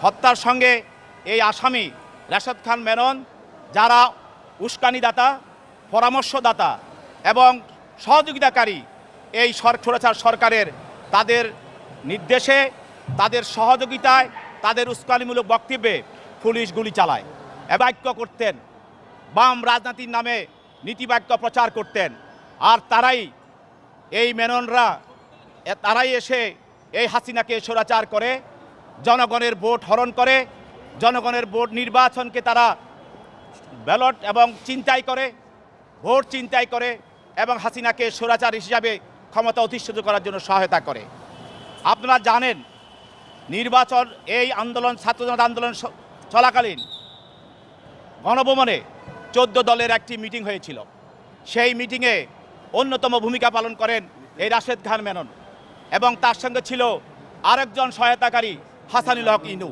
হত্যার সঙ্গে এই আসামি রাশেদ খান মেনন যারা উস্কানিদাতা, পরামর্শদাতা এবং সহযোগিতাকারী এই স্বৈরাচার সরকারের তাদের নির্দেশে, তাদের সহযোগিতায়, তাদের উস্কানিমূলক বক্তব্যে পুলিশ গুলি চালায়। বাক্য করতেন, বাম রাজনীতির নামে নীতিবাক্য প্রচার করতেন। আর তারাই এই মেননরা তারাই এসে এই হাসিনাকে স্বৈরাচার করে, জনগণের ভোট হরণ করে, জনগণের ভোট নির্বাচনকে তারা ব্যালট এবং চিন্তাই করে, ভোট চিন্তাই করে এবং হাসিনাকে স্বৈরাচার হিসাবে ক্ষমতা অধিষ্ঠিত করার জন্য সহায়তা করে। আপনারা জানেন নির্বাচন এই আন্দোলন, ছাত্র জনতা আন্দোলন চলাকালীন গণভবনে 14 দলের একটি মিটিং হয়েছিল। সেই মিটিংয়ে অন্যতম ভূমিকা পালন করেন এই রাশেদ খান মেনন এবং তার সঙ্গে ছিল আরেকজন সহায়তাকারী হাসানুল হক ইনু।